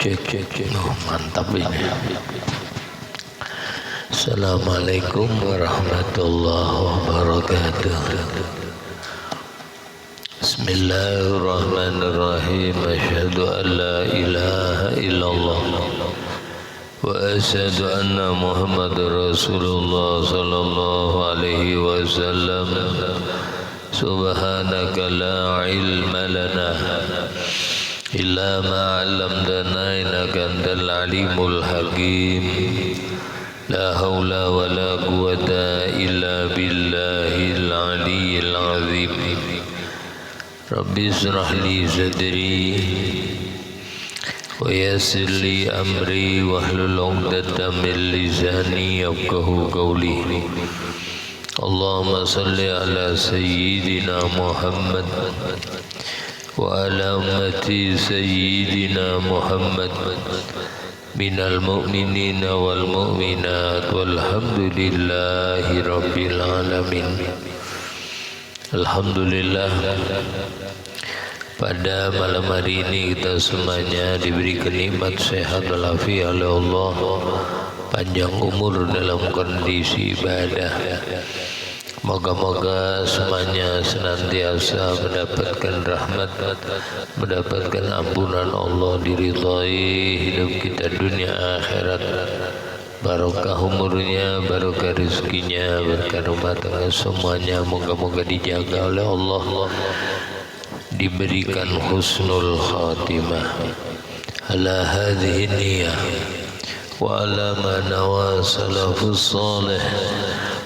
Cek. Oh, mantap ini. Assalamualaikum warahmatullahi wabarakatuh. Bismillahirrahmanirrahim. Asyhadu an la ilaha illallah wa asyhadu anna Muhammadar Rasulullah sallallahu alaihi wasallam. Subhanaka la ilma lana illa ma 'allamtana innaka antal alimul hakim. La haula wa la quwwata illa billahil aliyyil azim. Rabbi israh li sadri wa yassir li amri wahlul 'uqdatam min lisani yafqahu qawli. Allahumma salli ala sayyidina Muhammad wa ala ummati sayyidina Muhammad minal mu'minina wal mu'minat walhamdulillahi rabbil alamin. Alhamdulillah, pada malam hari ini kita semuanya diberi nikmat sehat walafiat oleh Allah, panjang umur dalam kondisi ibadah. Moga-moga semuanya senantiasa mendapatkan rahmat, mendapatkan ampunan Allah, diridhai hidup kita dunia akhirat, barokah umurnya, barokah rezekinya, berkah rumah tangga semuanya moga-moga dijaga oleh Allah, diberikan husnul khatimah. Ala hadhihi niyah wa ala ma nawa salafus salih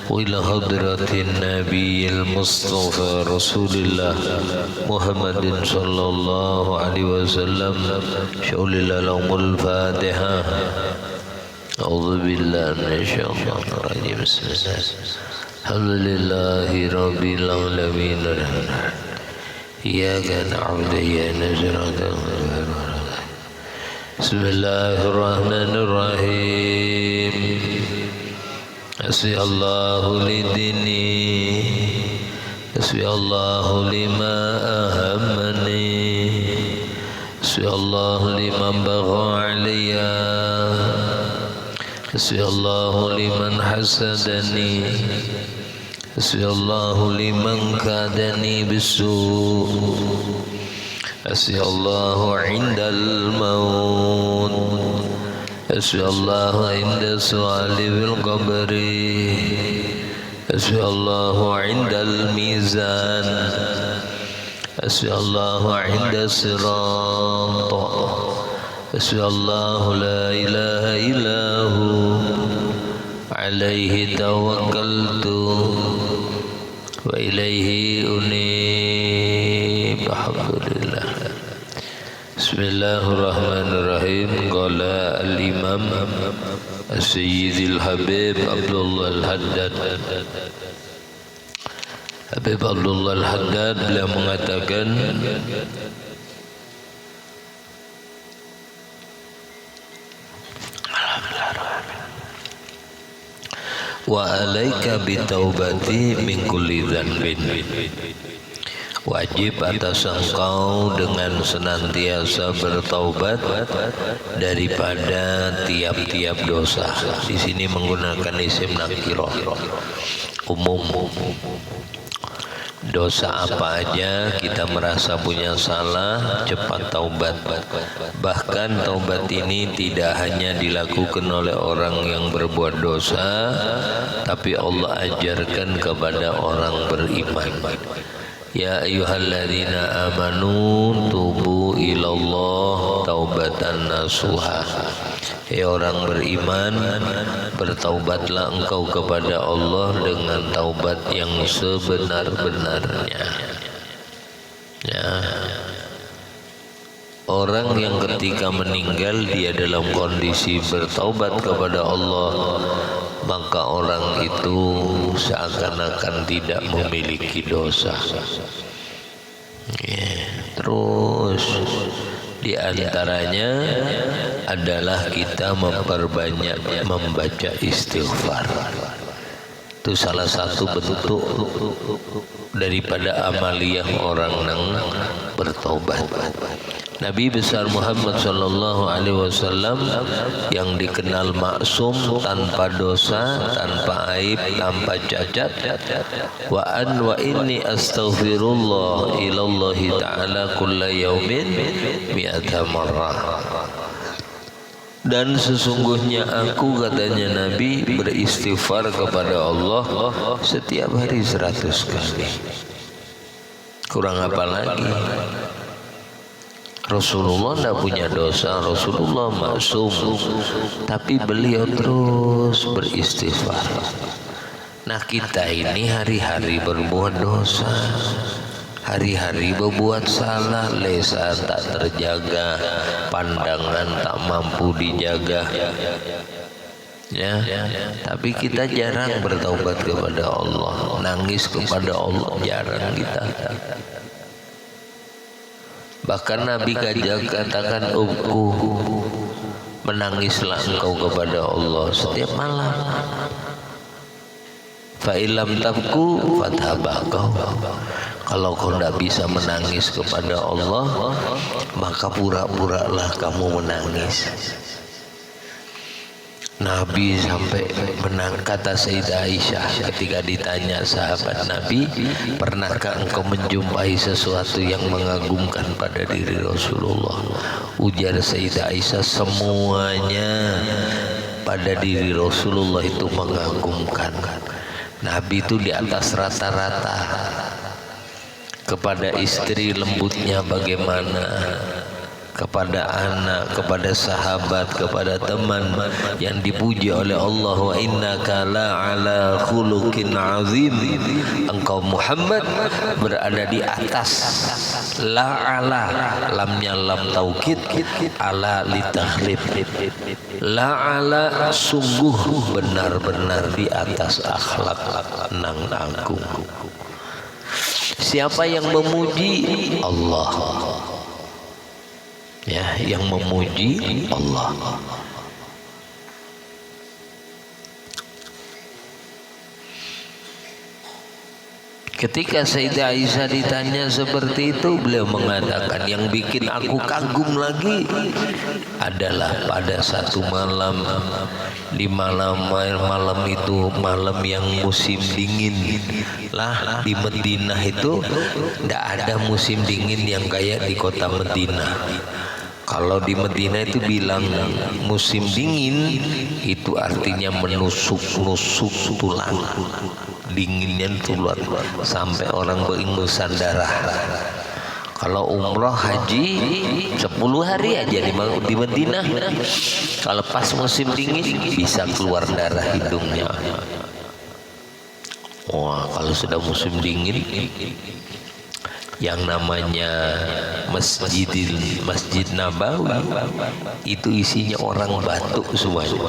وإلى حضرة النبي المصطفى رسول الله محمد صلى الله عليه وسلم. شؤل لهم الفاتحة. أعوذ بالله من الشيطان الرجيم. بسم الله. الحمد لله رب العالمين. إياك نعبد وإياك نستعين. بسم الله الرحمن الرحيم. Hasbi Allahu lidini, hasbi Allahu lima ahammani, hasbi Allahu liman bagha alayya, hasbi Allahu liman hasadani, hasbi Allahu liman kadani bisu, hasbi Allahu indal maut, hasbi Allahu inda su'ali fil qabri, hasbi Allahu indal mizan, hasbi Allahu inda sirat, hasbi Allahu la ilaha illahu alaihi tawakkaltu wa ilaihi unib. Alhamdulillah. Bismillahirrahmanirrahim. Qala al-imam Sayyidil Habib Abdullah Al-Haddad. Habib Abdullah Al-Haddad beliau mengatakan, wa alaika bitaubati min kulli dhanbin. Wajib atas engkau dengan senantiasa bertaubat daripada tiap-tiap dosa. Di sini menggunakan isim nakirah, umum. Dosa apa aja kita merasa punya salah, cepat taubat. Bahkan taubat ini tidak hanya dilakukan oleh orang yang berbuat dosa, tapi Allah ajarkan kepada orang beriman. Ya ayyuhalladzina amanu tubu ilallah taubatan nasuha. Hai orang beriman, bertaubatlah engkau kepada Allah dengan taubat yang sebenar-benarnya. Ya. Orang yang ketika meninggal dia dalam kondisi bertaubat kepada Allah, maka orang itu seakan-akan tidak memiliki dosa. Terus di antaranya adalah kita memperbanyak membaca istighfar. Itu salah satu bentuk daripada amaliyah orang yang bertobat. Nabi besar Muhammad sallallahu alaihi wasallam yang dikenal maksum, tanpa dosa, tanpa aib, tanpa cacat. Wa inni astaghfirullah ilallahi ta'ala kulla yaumin mi'ata marrah. Dan sesungguhnya aku, katanya Nabi, beristighfar kepada Allah setiap hari 100 kali. Kurang apa lagi? Rasulullah tidak punya dosa, Rasulullah maksum, tapi beliau terus beristighfar. Nah, kita ini hari-hari berbuat dosa, hari-hari berbuat salah, lisan tak terjaga, pandangan tak mampu dijaga, ya. Tapi kita jarang bertaubat kepada Allah, nangis kepada Allah jarang kita. Bahkan Nabi katakan, menangislah engkau kepada Allah setiap malam. Fa ilam tabku fathabakau. Kalau kau tidak bisa menangis kepada Allah, maka pura-puralah kamu menangis. Nabi sampai kata Sayyidah Aisyah ketika ditanya sahabat Nabi, pernahkah engkau menjumpai sesuatu yang mengagumkan pada diri Rasulullah? Ujar Sayyidah Aisyah, semuanya pada diri Rasulullah itu mengagumkan. Nabi itu di atas rata-rata. Kepada istri lembutnya bagaimana, kepada anak, kepada sahabat, kepada teman yang dipuji oleh Allah. Wa innaka la ala khuluqin azim. Engkau Muhammad berada di atas. La ala, lamnya lam taukid, ala litakhlif. La ala, sungguh benar-benar di atas akhlak nang agung. Siapa yang memuji? Allah. Ya, yang memuji Allah. Ketika Sayyidah Aisyah ditanya seperti itu, beliau mengatakan, yang bikin aku kagum lagi adalah pada satu malam, di malam itu malam yang musim dingin lah. Di Madinah itu tidak ada musim dingin yang kayak di kota Madinah. Kalau di Madinah itu bilang musim dingin itu artinya menusuk-nusuk tulang, dinginnya keluar sampai orang beringusan darah. Kalau umroh haji 10 hari aja di Madinah, kalau pas musim dingin bisa keluar darah hidungnya. Wah, kalau sudah musim dingin, yang namanya Masjid Nabawi itu isinya orang batuk semuanya.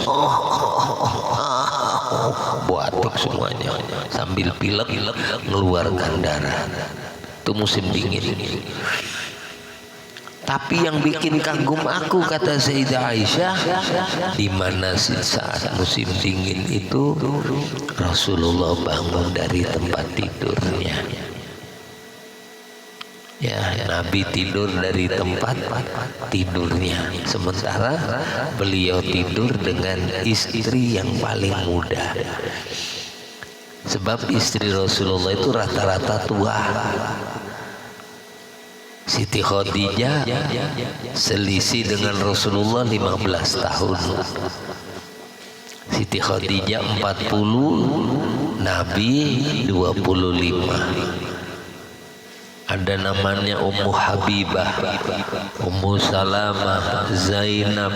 Batuk semuanya sambil pilek mengeluarkan darah. Itu musim dingin. Tapi yang bikin kagum aku, kata Sayyidah Aisyah, di mana saat musim dingin itu Rasulullah bangun dari tempat tidurnya. Ya, Nabi tidur dari tempat tidurnya, sementara beliau tidur dengan istri yang paling muda. Sebab istri Rasulullah itu rata-rata tua. Siti Khadijah selisih dengan Rasulullah 15 tahun. Siti Khadijah 40, Nabi 25. Ada namanya Ummu Habibah, Ummu Salamah, Zainab,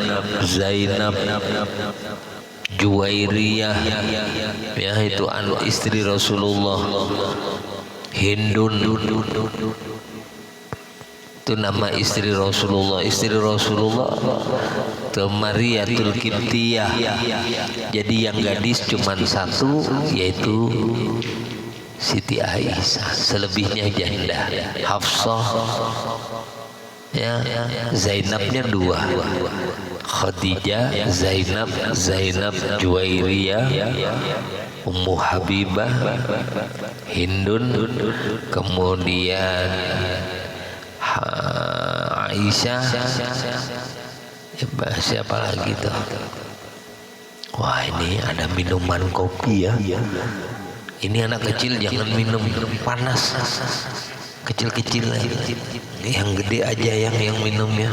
Juwairiyah, ya itu anak istri Rasulullah. Hindun, itu nama istri Rasulullah. Istri Rasulullah itu Mariyatul Qibtiyah. Jadi yang gadis cuma satu, yaitu Siti Aisyah, selebihnya janda. Hafsah, ya, Zainabnya 2, Khadijah, Zainab, Juwairiyah, Ummu Habibah, Hindun, kemudian Aisyah, siapa lagi tuh? Wah, ini ada minuman kopi ya. Ini anak kecil jangan minum panas, kecil-kecil aja. Yang gede aja yang minumnya.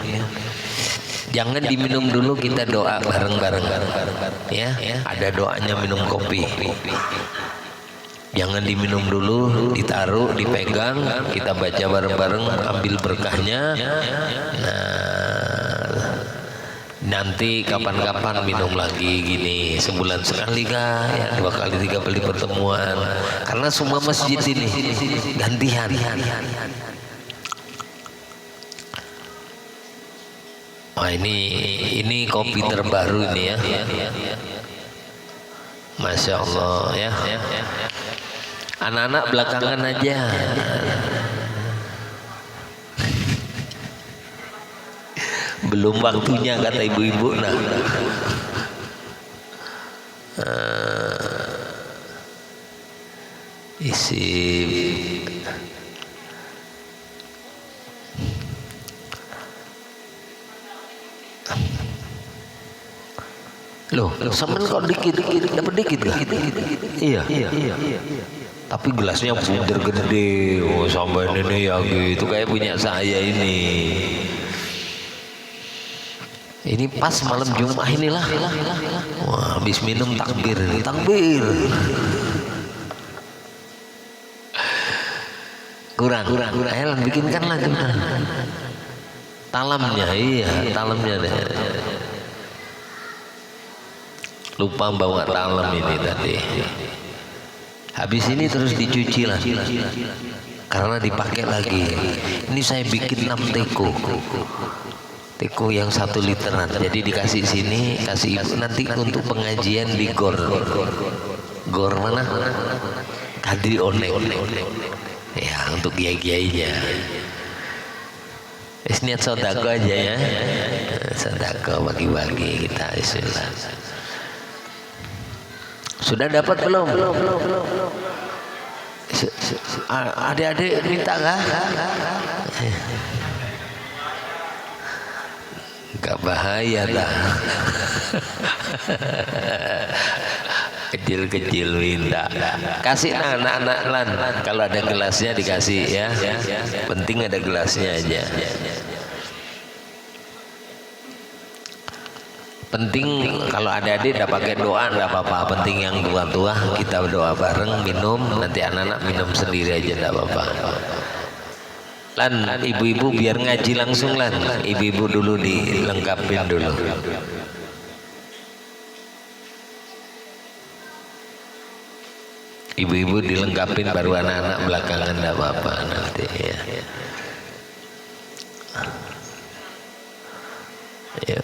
Jangan diminum dulu, kita doa bareng-bareng ya. Ada doanya minum kopi. Jangan diminum dulu, ditaruh, dipegang, kita baca bareng-bareng, ambil berkahnya. Nah, nanti kapan-kapan minum lagi gini, sebulan sekali kah, ya, 2 kali 3 kali pertemuan. Karena semua masjid ini gantian. Wah, ini kopi terbaru ini ya. Masya Allah ya. Anak-anak belakangan aja. Belum waktunya kata ibu-ibu. Nah, isi loh, sampean kok dikit dapat dikit gak? Iya. Tapi gelasnya bunder gede. Oh, sampai ini ya gitu, kayak punya saya ini. Ini pas malam Jumat inilah. Wah, habis minum takbir. Kurang. Ayo bikinkan lagi. Talamnya, iya, talamnya deh. Lupa bawa talam ini tadi. Habis ini terus dicuci lah, karena dipakai lagi. Ini saya bikin 6 teko yang 1 literan. Jadi dikasih sini, kasih ibu nanti untuk pengajian di gor mana? Kadri Onek. Ya, untuk kiai-kiainya. Niat sodako aja ya. Sodako bagi-bagi kita Islam. Sudah dapat belum? Adik-adik minta kah? Gak bahaya lah. Kecil-kecil minta. Kasih anak-anak lan. Kalau ada gelasnya dikasih ya. Penting ada gelasnya aja. Penting kalau adik-adik udah pakai doa enggak apa-apa. Penting yang tua-tua kita doa bareng, minum, nanti anak-anak minum sendiri aja enggak apa-apa. Lan, ibu-ibu biar ngaji langsung lan. Ibu-ibu dulu dilengkapin dulu. Ibu-ibu dilengkapin baru anak-anak belakangan enggak apa-apa nanti ya. Ya.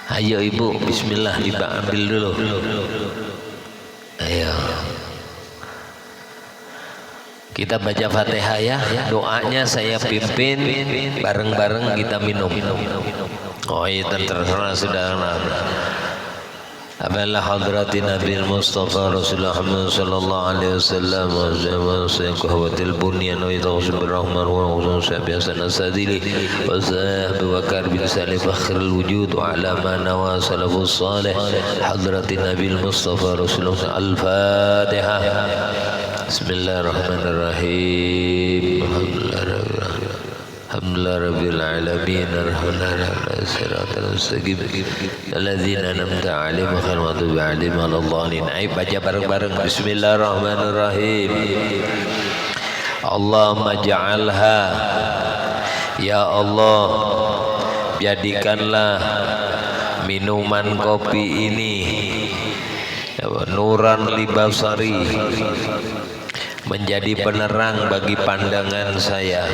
Ayo ibu, bismillah diambil dulu. Ayo. Kita baca Fatihah ya. Doanya saya pimpin, bareng-bareng kita minum. Oh iya, terserah sudah. Abalah hadrati Nabi Mustafa Rasulullah Muhammad sallallahu alaihi wasallam wa sayyidil bunyan wa yatawassul birrahman wa usul biasa nasadili wa sahbi wa karbi salih fakhrul wujud wa ala ma nawa salafus salih hadrati Nabi Mustafa Rasulullah al-Fatihah. Bismillahirrahmanirrahim. Alhamdulillah rabbil alamin arrahmanir siratal mustaqim alladzina an'amta 'alaihim ghairil maghdubi 'alaihim waladdallin. Ayo baca bareng-bareng. Bismillahirrahmanirrahim. Allahumma ja'alha, ya Allah, jadikanlah minuman kopi ini nuran libasari, menjadi penerang bagi pandangan saya,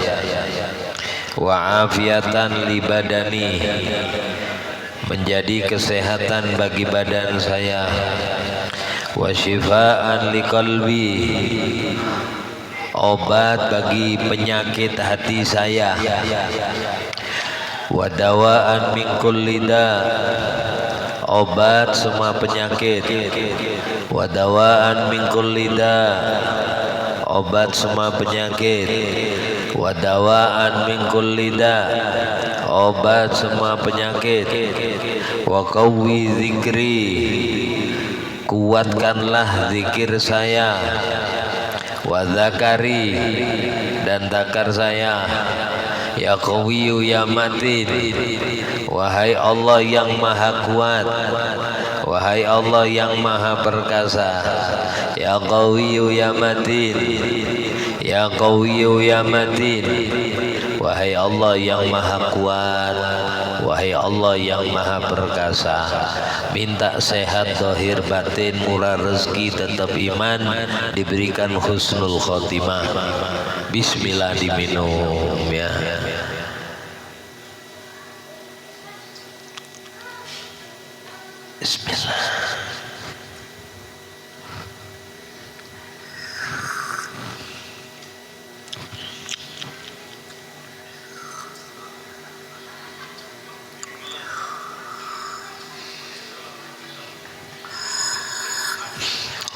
wa afiatan li badani, menjadi kesehatan bagi badan saya, wa syifaan li qalbi, obat bagi penyakit hati saya, wa dawaan min kulli da, obat semua penyakit, wa dawaan min kulli da, obat semua penyakit, wa dawaan min kulli da, obat semua penyakit, wa qawwi zikri, kuatkanlah zikir saya, wa zakari, dan zakar saya, ya qawiyyu ya matin, wahai Allah yang maha kuat, wahai Allah yang maha perkasa, ya qawiyyu ya matin, ya qawiyyu ya matin, wahai Allah yang maha kuat, wahai Allah yang maha perkasa. Minta sehat zahir batin, murah rezeki, tetap iman, diberikan husnul khotimah. Bismillah diminum ya. Bismillah.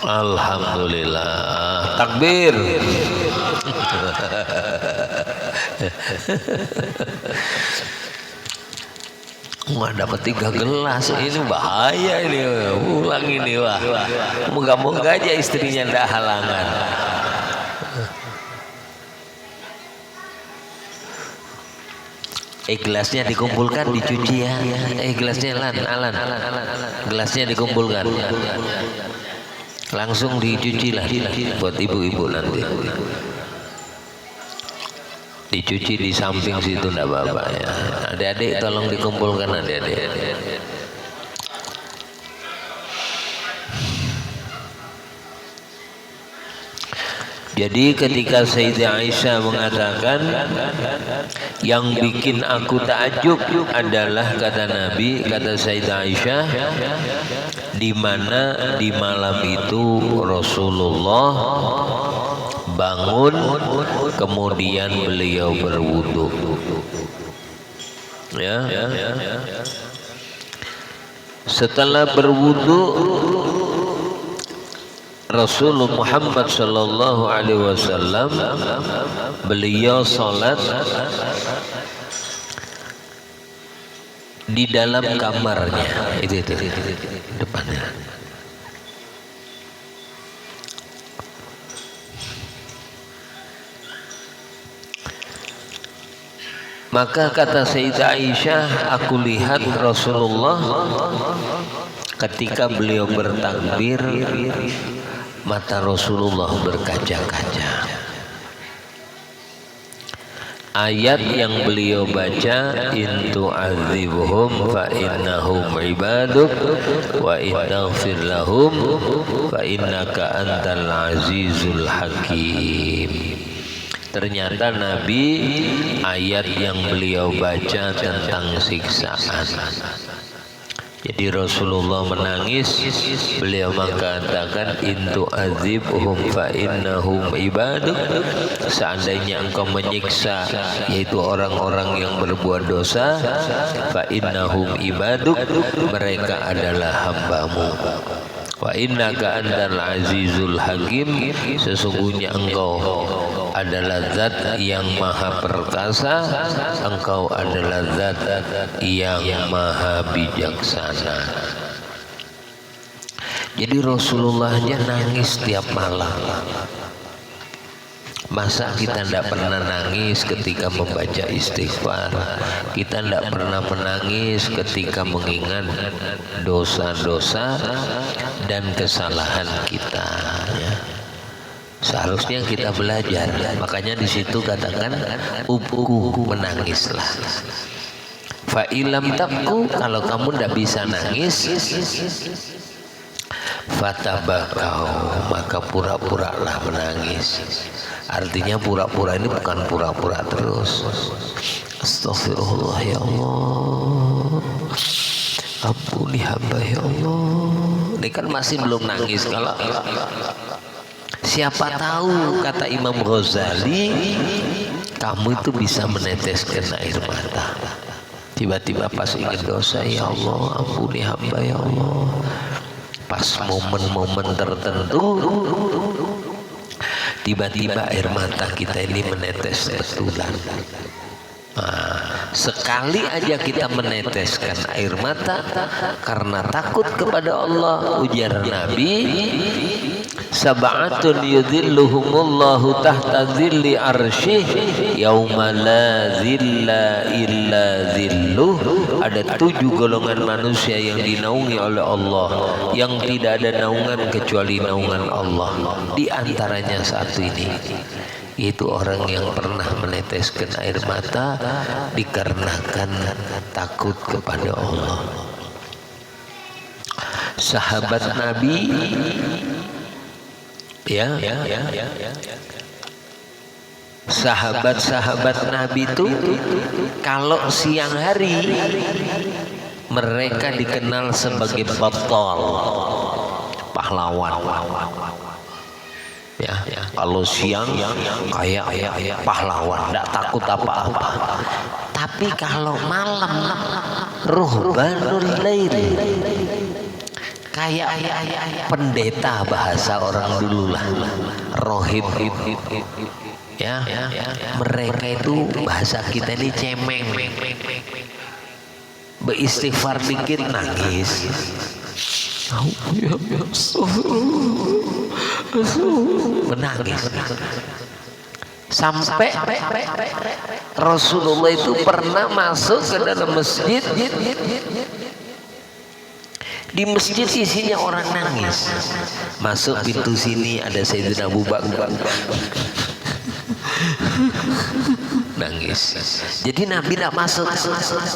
Alhamdulillah. Takbir. Wah, dapat 3 gelas ini bahaya ini, ulang ini wah. Moga-moga aja istrinya ndak halangan. Gelasnya dikumpulkan, dicuci ya. Gelasnya Alan. Gelasnya dikumpulkan. Langsung dicuci lah buat ibu-ibu nanti. Dicuci di samping situ enggak apa-apa ya. Adik-adik tolong dikumpulkan adik-adik. Jadi ketika Sayyidah Aisyah mengatakan yang bikin aku takjub adalah kata Nabi, kata Sayyidah Aisyah, di mana di malam itu Rasulullah bangun kemudian beliau berwudu. Ya. Setelah berwudu Rasulullah Muhammad sallallahu alaihi wasallam beliau salat di dalam kamarnya itu depannya. Maka kata Sayyidah Aisyah, aku lihat Rasulullah ketika beliau bertakbir, mata Rasulullah berkaca-kaca. Ayat yang beliau baca, in tu'adzibhum fa innahum ibaduk wa in taghfir lahum fa innaka antal azizul hakim. Ternyata Nabi, ayat yang beliau baca tentang siksaan. Jadi Rasulullah menangis, beliau mengatakan intu azibhum fa innahum ibaduk, seandainya engkau menyiksa yaitu orang-orang yang berbuat dosa, fa innahum ibaduk, mereka adalah hambamu. Wa innaka antal azizul hakim, sesungguhnya engkau adalah zat yang maha perkasa, engkau adalah zat yang maha bijaksana. Jadi Rasulullahnya nangis tiap malam. Masa kita tidak pernah nangis ketika membaca istighfar? Kita tidak pernah menangis ketika mengingat dosa-dosa dan kesalahan kita ya. Seharusnya kita belajar. Makanya di situ katakan ubku, menangislah. Fa ilam tabku, kalau kamu tidak bisa nangis, fatabakau, maka pura-puralah menangis. Artinya pura-pura ini bukan pura-pura terus. Astaghfirullah ya Allah, ampuni hamba ya Allah. Ini kan masih belum nangis. Kalau siapa tahu, kata Imam Ghazali, kamu itu bisa meneteskan air mata. Tiba-tiba pas ingat dosa, ya Allah ampuni hamba ya Allah. Pas momen-momen tertentu tiba-tiba air mata kita ini menetes betulan. Nah, sekali aja kita meneteskan air mata karena takut kepada Allah, ujar Nabi, sab'atun yudhilluhumullahu tahta dhilli arsyih yauma la dhilla illa dhilluh. Ada 7 golongan manusia yang dinaungi oleh Allah, yang tidak ada naungan kecuali naungan Allah. Di antaranya satu ini, itu orang yang pernah meneteskan air mata dikarenakan takut kepada Allah. Sahabat Nabi, sahabat-sahabat Nabi itu kalau siang hari mereka dikenal sebagai batal, pahlawan. Ya, kalau siang kayak pahlawan, tidak takut apa-apa. Tapi kalau malam, ruhbanul lail, kayak pendeta bahasa orang dulu lah, rohib. Ya, mereka itu bahasa kita ini cemeng, beristighfar dikit nangis. Menangis sampai Rasulullah itu pernah masuk ke dalam masjid. Di masjid isinya orang nangis. Masuk pintu sini ada Sayyidina Abu Bakar nangis. Jadi Nabi tidak masuk,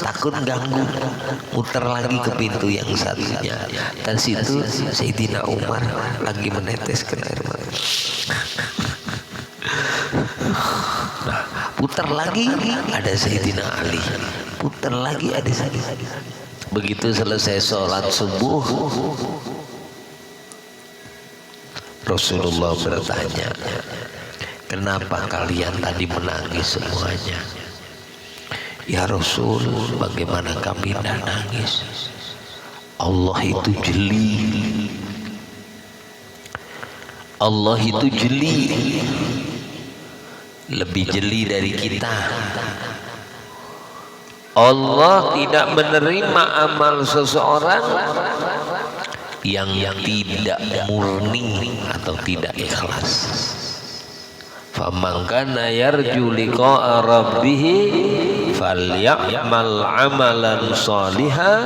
takut ganggu, muter lagi ke pintu yang satunya. Dan situ Sayyidina Umar lagi meneteskan air mata. Nah, putar lagi ada Sayyidina Ali, putar lagi ada Sayyidina. Begitu selesai sholat subuh, Rasulullah bertanya, kenapa kalian tadi menangis semuanya? Ya Rasul, bagaimana kami tidak nangis? Allah itu jeli. Allah itu jeli, lebih jeli dari kita. Allah tidak menerima amal seseorang yang tidak murni atau tidak ikhlas. Faman kana yarju liqa'a rabbih falyamal amalan shalihan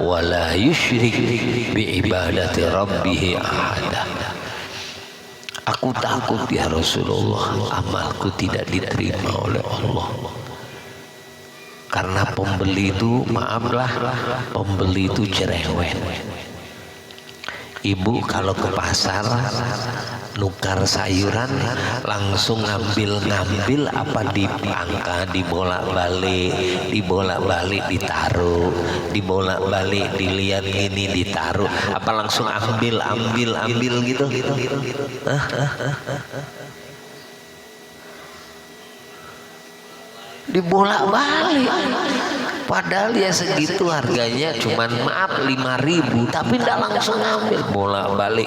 wa la yusyrik bi ibadati rabbih ahada. Aku takut ya Rasulullah, amalku tidak diterima oleh Allah. Karena pembeli itu, maaflah, pembeli itu cerewet. Ibu kalau ke pasar nukar sayuran langsung ngambil apa dipangka, dibolak-balik ditaruh, dibolak-balik dilihat gini ditaruh, apa langsung ambil gitu. Dibolak-balik, padahal ya segitu harganya, cuman maaf 5.000, tapi tidak langsung ambil, bolak-balik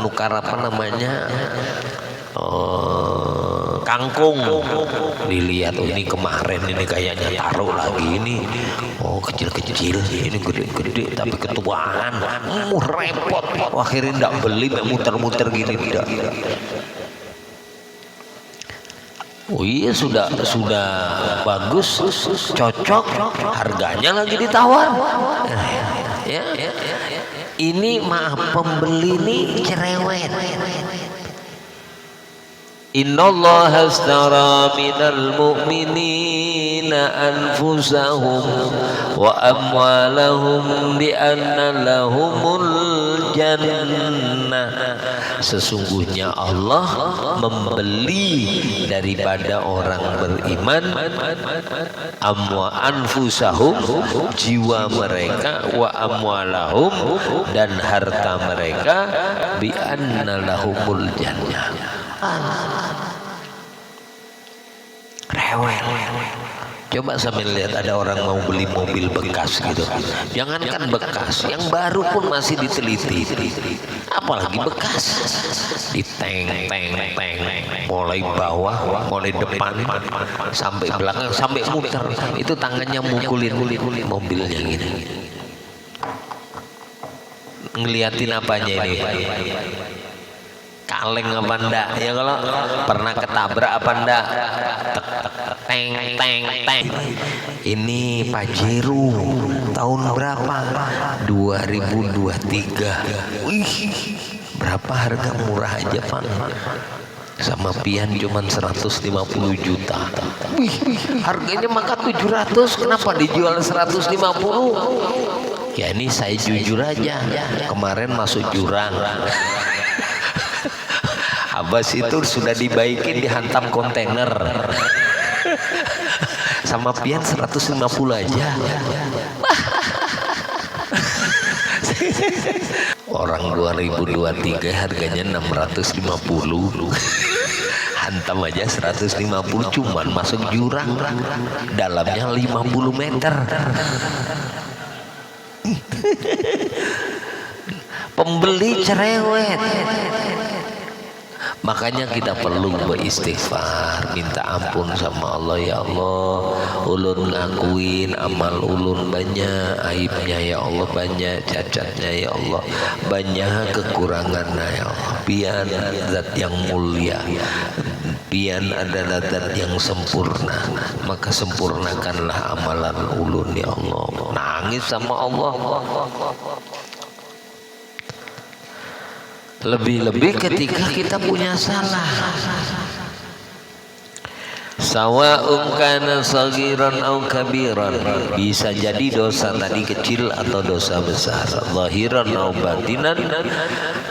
nukar apa namanya, kangkung, dilihat, oh ini kemarin ini kayaknya taruh lagi, ini oh kecil-kecil, ini gede-gede tapi ketuaan, repot, akhirnya tidak beli, muter-muter gini tidak. Oh iya, sudah bagus, cocok, harganya lagi ditawar. Ya. Ini maaf, pembeli ini cerewet. Innallaha astara minal mu'minina anfusahum wa amwalahum bi anna lahumul jannah. Sesungguhnya Allah membeli daripada orang beriman anfusahum, jiwa mereka, wa amwalahum, dan harta mereka, bi anna lahumul jannah. Rewel, Coba sambil lihat ada orang mau beli mobil bekas gitu. Jangankan bekas, yang baru pun masih diteliti. Apalagi bekas. Diteng, mulai bawah, mulai depan, sampai belakang, sampai muter. Itu tangannya mukulin mobilnya gini. Ngeliatin apanya ini? Kaleng apa ndak? Ya kalau pernah ketabrak apa ndak? Teng. Ini Pajero tahun berapa? 2023. Wih, berapa harga? Murah aja Pak. Sama pian cuman 150 juta. Wih, harganya maka 700, kenapa dijual 150? Ya ini saya jujur aja, kemarin masuk jurang. Abbas itu sudah dibaikin, dihantam kontainer. Sama pian 150 aja. Orang 2023 harganya 650. Hantam aja 150, cuman masuk jurang. Dalamnya 50 meter. Pembeli cerewet. Makanya kita perlu beristighfar, minta ampun sama Allah. Ya Allah, ulun ngakuin amal ulun banyak, aibnya ya Allah banyak, cacatnya ya Allah banyak, kekurangannya ya Allah. Pian zat yang mulia, pian adalah zat yang sempurna, maka sempurnakanlah amalan ulun ya Allah. Nangis sama Allah. Lebih-lebih ketika kita punya salah. Sawa'un kana saghiran au kabiran, bisa jadi dosa tadi kecil atau dosa besar, zahiran au batinan,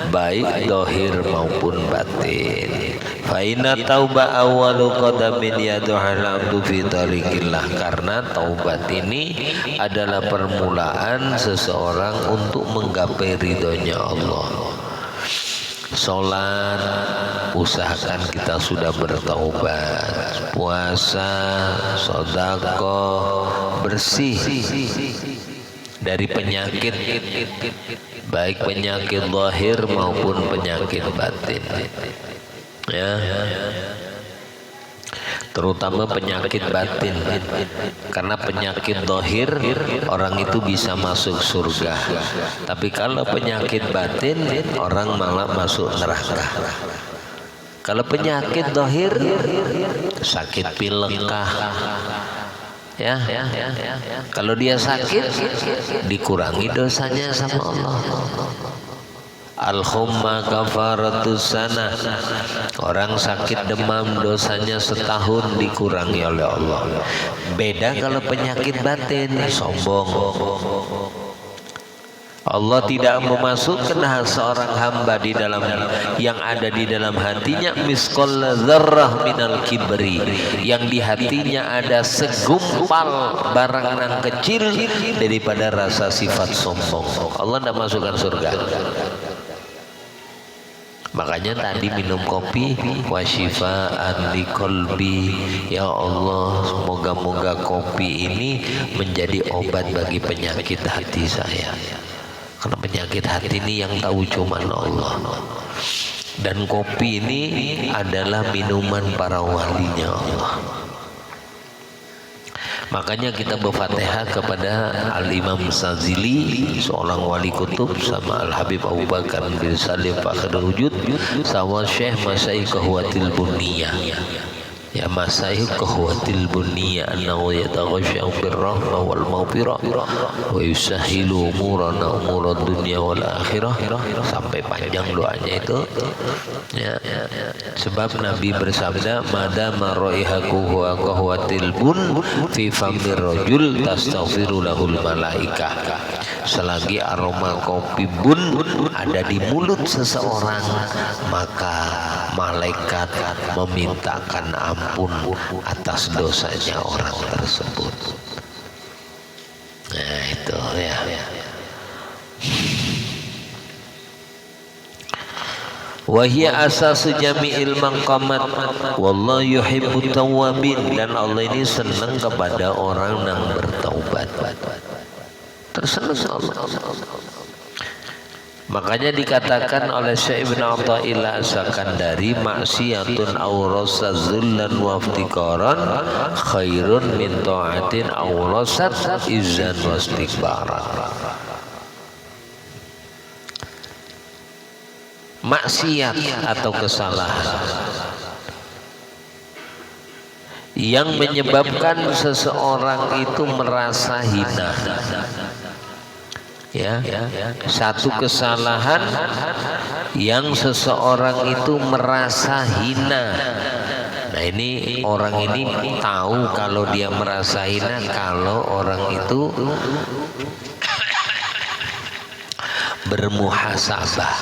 baik zahir maupun batin. Fa inna tauba awwalu qadamin yad'al 'abdu fi tariqillah, karena taubat ini adalah permulaan seseorang untuk menggapai ridhonya Allah. Sholat, usahakan kita sudah bertaubat. Puasa, sedekah, bersih dari penyakit, baik penyakit zahir maupun penyakit batin. Ya, terutama penyakit batin, karena penyakit zahir orang itu bisa masuk surga, tapi kalau penyakit batin orang malah masuk neraka. Kalau penyakit zahir, sakit pilek kah, ya, kalau dia sakit dikurangi dosanya sama Allah. Al-humma kafaratus sana, orang sakit demam dosanya setahun dikurangi oleh Allah. Beda kalau penyakit batin, sombong. Allah tidak memasukkan seorang hamba di dalam yang ada di dalam hatinya misqal dzarrah minal kibri, yang di hatinya ada segumpal barang yang kecil daripada rasa sifat sombong. Allah tidak masukkan surga. Makanya tadi minum kopi wasyifaan liqalbi, ya Allah, semoga-moga kopi ini menjadi obat bagi penyakit hati saya, karena penyakit hati ini yang tahu cuma Allah. Dan kopi ini adalah minuman para walinya Allah. Makanya kita berfatihah kepada Al-Imam Sazili, seorang wali kutub, sama Al-Habib Abu Bakar bin Salim Fakhrul Wujud, sama Syekh Masyayikh Kahwatil Buniyah. Ya Masyayikh Kahwatil Buniyah annahu yataghashsha birrahmah wal maghfirah wa yusahhilu umurana umurad dunya wal akhirah, sampai panjang doanya itu. Ya, sebab Nabi bersabda, madama raihaku wa kahwatil bun fi famir rajul tastaghfiru lahul malaikah, selagi aroma kopi bun ada di mulut seseorang, maka malaikat memintakan ampun atas dosanya orang tersebut. Nah itu ya. wa hiya asasu jami'il maqamat wallahu yuhibbut tawwabin, dan Allah ini senang kepada orang yang bertaubat, tersenang Allah. Makanya dikatakan oleh Syekh Ibn Athaillah As-Sakandari, maksiatun awrasa zullan wa iftiqaran khairun min ta'atin awrasat izzan wa istikbaran. Maksiat atau kesalahan yang menyebabkan seseorang itu merasa hina, ya, satu kesalahan yang seseorang itu merasa hina. Nah, ini orang ini tahu kalau dia merasa hina kalau orang itu bermuhasabah.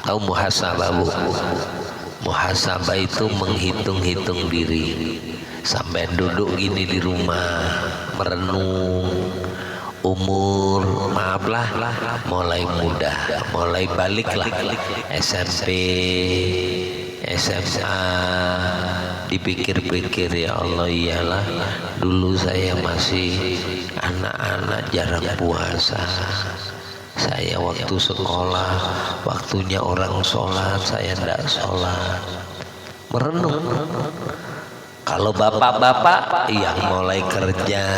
Tahu muhasabah, Bu? Muhasabah itu menghitung-hitung diri. Sampai duduk gini di rumah merenung umur, maaflah, mulai muda, mulai baliklah SMP, SMA, dipikir-pikir, ya Allah, iyalah dulu saya masih anak-anak jarang puasa. Saya waktu sekolah, waktunya orang sholat, saya tidak sholat. Merenung. Kalau bapak-bapak yang mulai kerja,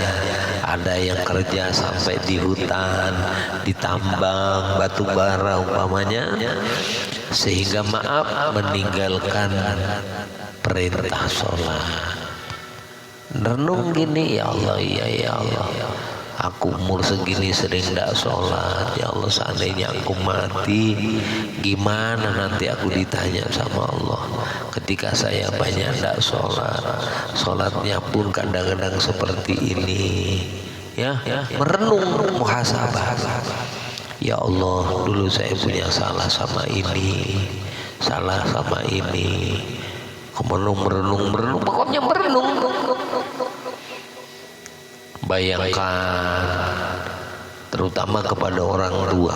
ada yang kerja sampai di hutan, di tambang, batu bara umpamanya, sehingga maaf meninggalkan perintah sholat. Renung gini, ya Allah, ya Allah, aku umur segini sering tidak sholat, ya Allah, seandainya aku mati, gimana nanti aku ditanya sama Allah ketika saya banyak tidak sholat, sholatnya pun kadang-kadang seperti ini, ya, merenung, muhasabah. Ya Allah, dulu saya punya salah sama ini, salah sama ini. Merenung, pokoknya merenung. Bayangkan, terutama kepada orang tua.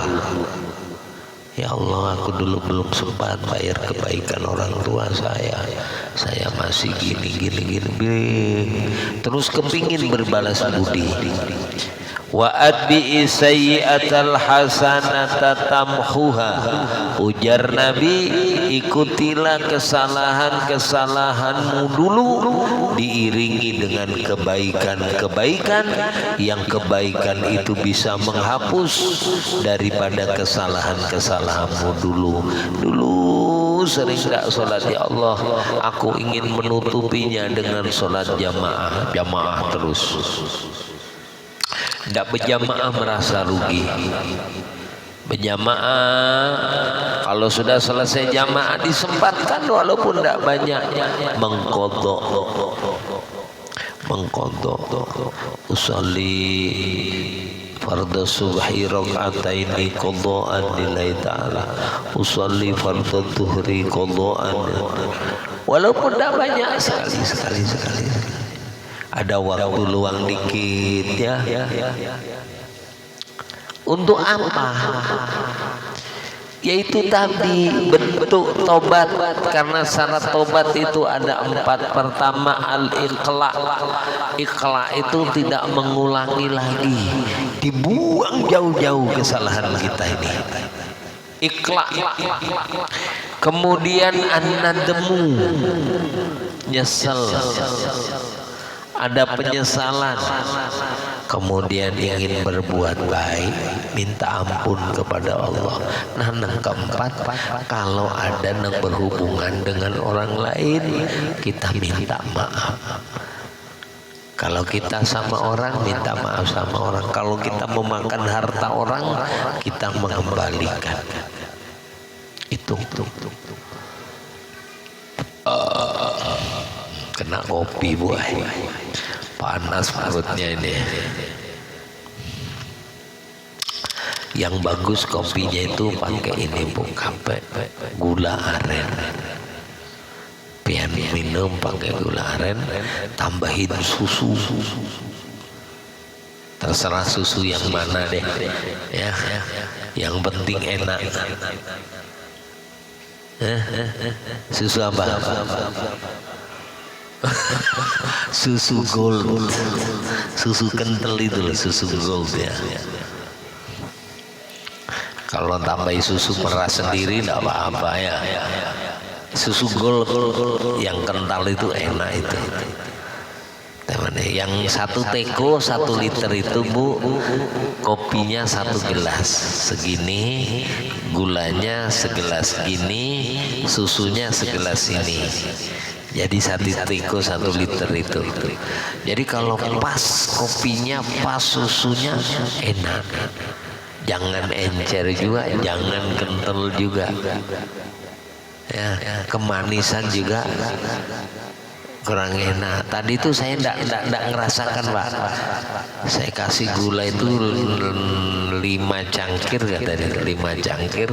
Ya Allah, aku dulu belum sempat bayar kebaikan orang tua saya. Saya masih gini. Terus kepingin berbalas budi. Wa atbi'i sayyi'atal hasanata tamhuha. Ujar Nabi, ikutilah kesalahan-kesalahanmu dulu, diiringi dengan kebaikan-kebaikan, yang kebaikan itu bisa menghapus daripada kesalahan-kesalahanmu dulu. Sering tidak sholat, ya Allah, aku ingin menutupinya dengan sholat jamaah terus. Tidak berjamaah merasa rugi. Berjamaah, kalau sudah selesai jamaah disempatkan walaupun tidak banyak, mengkodok. Usolli fardhu subhi raka'ataini qadha'an lillahi ta'ala, usolli fardhu dhuhri qadha'an, walaupun tidak banyak, sekali. Ada waktu luang dikit, ya. Untuk apa? Yaitu tadi bentuk tobat, karena syarat tobat itu ada 4. Pertama, al-iqla. Iqla itu tidak mengulangi lagi, dibuang jauh-jauh kesalahan kita ini. Iqla. Kemudian an-nadmu, nyesel, ada penyesalan. Kemudian ingin berbuat baik, minta ampun kepada Allah. Nah, yang keempat, kalau ada yang berhubungan dengan orang lain, kita minta maaf. Kalau kita sama orang, minta maaf sama orang. Kalau kita memakan harta orang, kita mengembalikan. Itu. Kena kopi, Bu. Panas perutnya ini. Yang bagus kopinya itu pakai ini, Bu, gula aren. Pian minum pakai gula aren, tambahin susu. Terserah susu yang mana deh, ya. Yang penting enak. Susu apa? Susu gold, susu kental itu loh, susu gold ya. Kalau tambahin susu merah sendiri tidak apa-apa ya. Susu gold yang kental itu enak itu. Yang 1 teko 1 liter itu Bu, kopinya 1 gelas segini, gulanya segelas gini, susunya segelas ini. Jadi 1 teko 1 liter itu. Jadi kalau pas kopinya, pas susunya enak. Jangan encer juga, jangan kental juga. Ya, kemanisan juga kurang enak. Tadi itu saya enggak ngerasakan Pak. Saya kasih gula itu 5 cangkir ya tadi, 5 cangkir,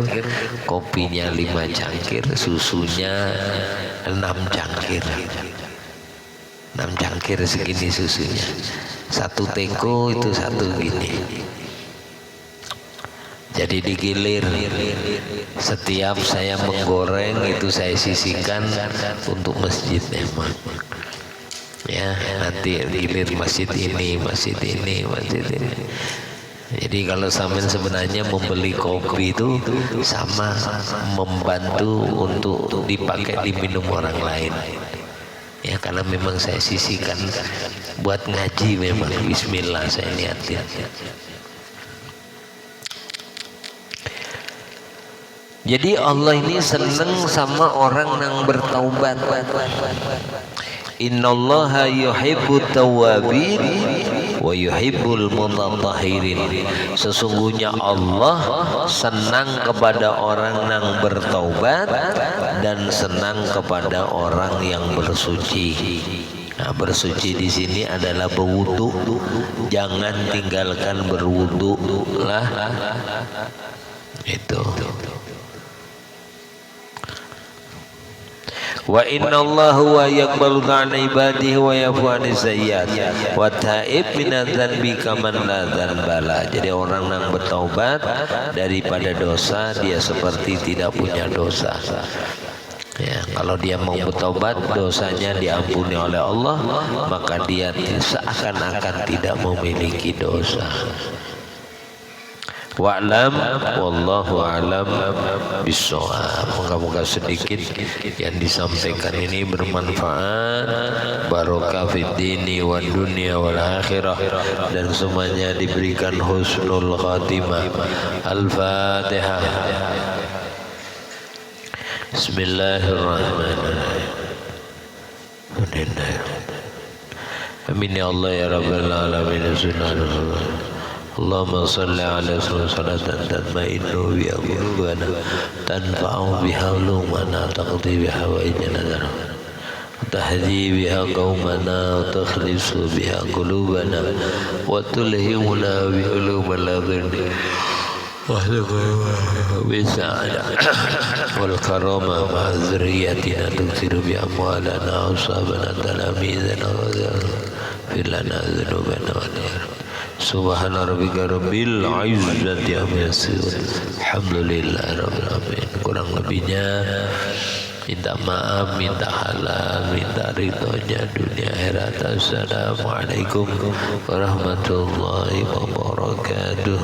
kopinya 5 cangkir, susunya 6 cangkir. 6 cangkir segini susunya. 1 teko itu 1 gini. Jadi digilir. Setiap saya menggoreng itu saya sisihkan untuk masjid memang. Ya, nanti digilir masjid ini, masjid ini, masjid ini. Jadi kalau sampean sebenarnya membeli kopi itu sama membantu untuk dipakai diminum orang lain. Ya karena memang saya sisihkan buat ngaji memang. Bismillah saya niatin. Jadi Allah ini senang sama orang yang bertaubat. Innallaha yuhibbut tawwabin wa yuhibbul mutatahhirin. Sesungguhnya Allah senang kepada orang yang bertaubat dan senang kepada orang yang bersuci. Nah, bersuci di sini adalah berwudu. Jangan tinggalkan berwudu lah. Itu. Wa inna Allah huwa yaqbalu an ibadihi wa yafu an sayyi'at wa ta'ib min dzanbi kaman la dzanbala. Jadi orang yang bertaubat daripada dosa dia seperti tidak punya dosa. Ya, kalau dia mau bertaubat dosanya diampuni oleh Allah, maka dia seakan-akan tidak memiliki dosa. Wa'lam wallahu a'lam bissawab. Moga-moga sedikit yang disampaikan ini bermanfaat, barokah fid dini wad dunya wal akhirah, dan semuanya diberikan husnul khatimah. Al-Fatihah. Bismillahirrahmanirrahim. Amin ya Allah ya rabbal alamin. Allahumma salli ala salatan tatma'innu biha qulubana tanfa'u biha ulumana taqdi biha wa'ijana tahdi biha qaumana wa takhlisu biha qulubana wa tulhimuna bi ulumil ladhini وبسعادة والكرامة مع ذريتنا تكثر بأموالنا وأصحابنا تلاميذنا واغفر لنا ذنوبنا سبحان ربك رب العزة عما يصفون alhamdulillah rabbil alamin. Kurang lebihnya minta maaf, minta halal, minta ridhonya dunia akhirat. Assalamualaikum warahmatullahi wabarakatuh.